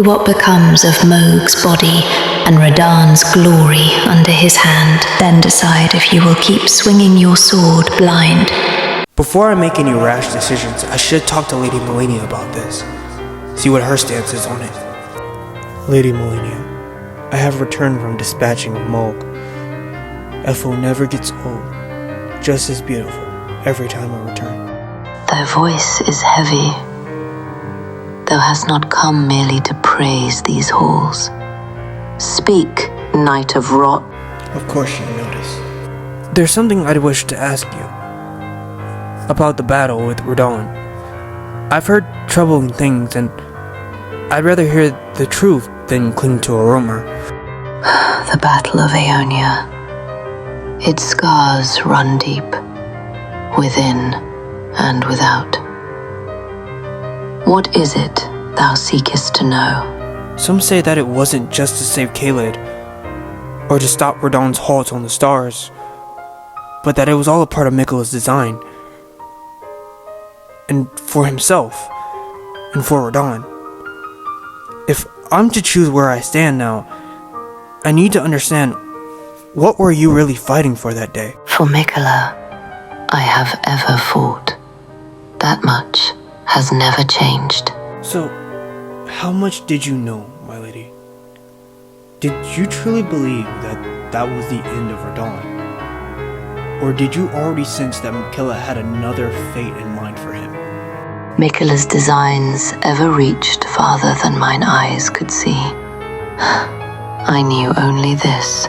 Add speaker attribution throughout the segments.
Speaker 1: What becomes of Mohg's body and Radahn's glory under his hand, then decide if you will keep swinging your sword blind.
Speaker 2: Before I make any rash decisions, I should talk to Lady Malenia about this. See what her stance is on it. Lady Malenia, I have returned from dispatching of Mohg. Ethel never gets old, just as beautiful every time I return.
Speaker 1: Thy voice is heavy. Thou hast not come merely to praise these halls. Speak, Knight of Rot.
Speaker 2: Of course you notice. There's something I'd wish to ask you. About the battle with Radahn. I've heard troubling things, and I'd rather hear the truth than cling to a rumor.
Speaker 1: The Battle of Aeonia. Its scars run deep, within and without. What is it thou seekest to know?
Speaker 2: Some say that it wasn't just to save Caelid, or to stop Radahn's halt on the stars, but that it was all a part of Miquella's design. And for himself, and for Radahn. If I'm to choose where I stand now, I need to understand, what were you really fighting for that day?
Speaker 1: For Miquella, I have ever fought. That much has never changed.
Speaker 2: So, how much did you know, my lady? Did you truly believe that that was the end of Radahn? Or did you already sense that Miquella had another fate in mind for him?
Speaker 1: Miquella's designs ever reached farther than mine eyes could see. I knew only this.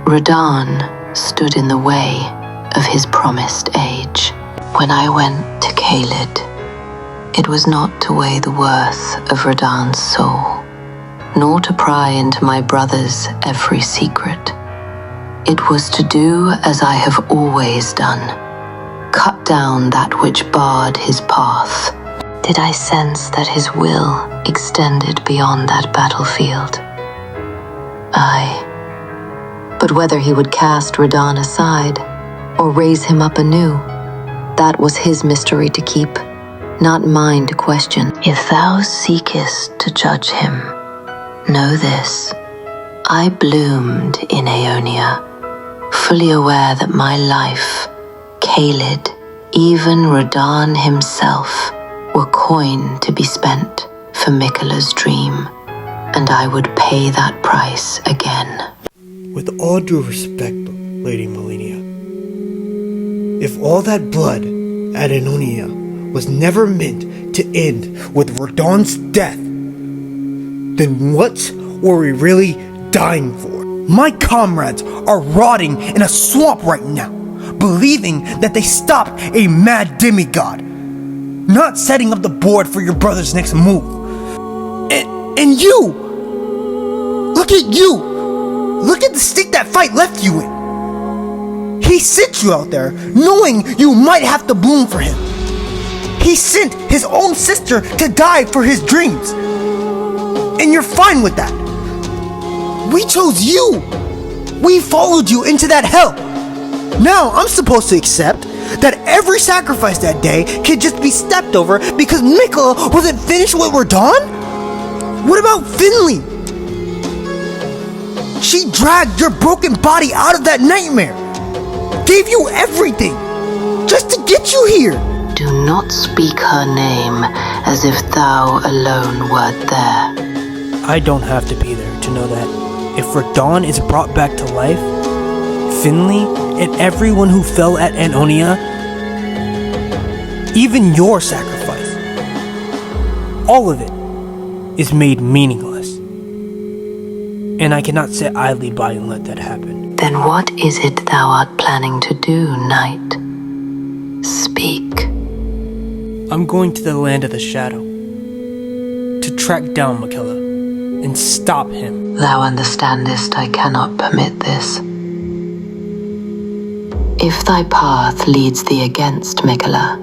Speaker 1: Radahn stood in the way of his promised age. When I went to Caelid, it was not to weigh the worth of Radahn's soul, nor to pry into my brother's every secret. It was to do as I have always done, cut down that which barred his path. Did I sense that his will extended beyond that battlefield? Aye. But whether he would cast Radahn aside, or raise him up anew, that was his mystery to keep, not mine to question. If thou seekest to judge him, know this: I bloomed in Aeonia, fully aware that my life, Caelid, even Radahn himself, were coin to be spent for Miquella's dream, and I would pay that price again.
Speaker 2: With all due respect, Lady Malenia, if all that blood at Aeonia was never meant to end with Radahn's death, then what were we really dying for? My comrades are rotting in a swamp right now, believing that they stopped a mad demigod, not setting up the board for your brother's next move. And you! Look at you! Look at the state that fight left you in. He sent you out there knowing you might have to bloom for him. He sent his own sister to die for his dreams. And you're fine with that. We chose you. We followed you into that hell. Now I'm supposed to accept that every sacrifice that day could just be stepped over because Miquella wasn't finished with Radahn? What about Finley? She dragged your broken body out of that nightmare. Gave you everything. Just to get you here.
Speaker 1: Do not speak her name as if thou alone wert there.
Speaker 2: I don't have to be there to know that if Radahn is brought back to life, Finley and everyone who fell at Aeonia, even your sacrifice, all of it is made meaningless. And I cannot sit idly by and let that happen.
Speaker 1: Then what is it thou art planning to do, Knight? Speak.
Speaker 2: I'm going to the land of the shadow to track down Miquella and stop him.
Speaker 1: Thou understandest I cannot permit this. If thy path leads thee against Miquella,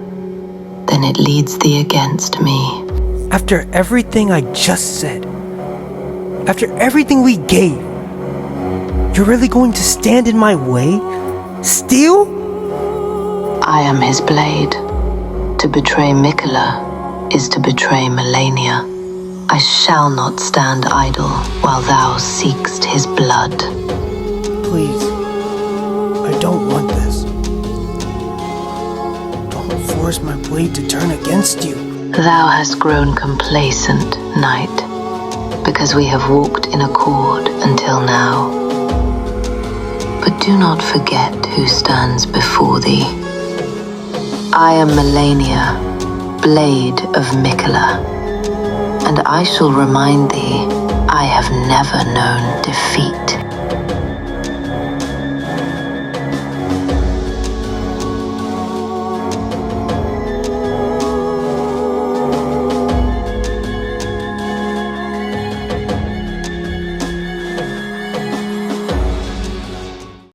Speaker 1: then it leads thee against me.
Speaker 2: After everything I just said, after everything we gave, you're really going to stand in my way? Still?
Speaker 1: I am his blade. To betray Miquella is to betray Malenia. I shall not stand idle while thou seekst his blood.
Speaker 2: Please, I don't want this. Don't force my blade to turn against you.
Speaker 1: Thou hast grown complacent, knight, because we have walked in accord until now. But do not forget who stands before thee. I am Malenia, Blade of Mikola, and I shall remind thee I have never known defeat.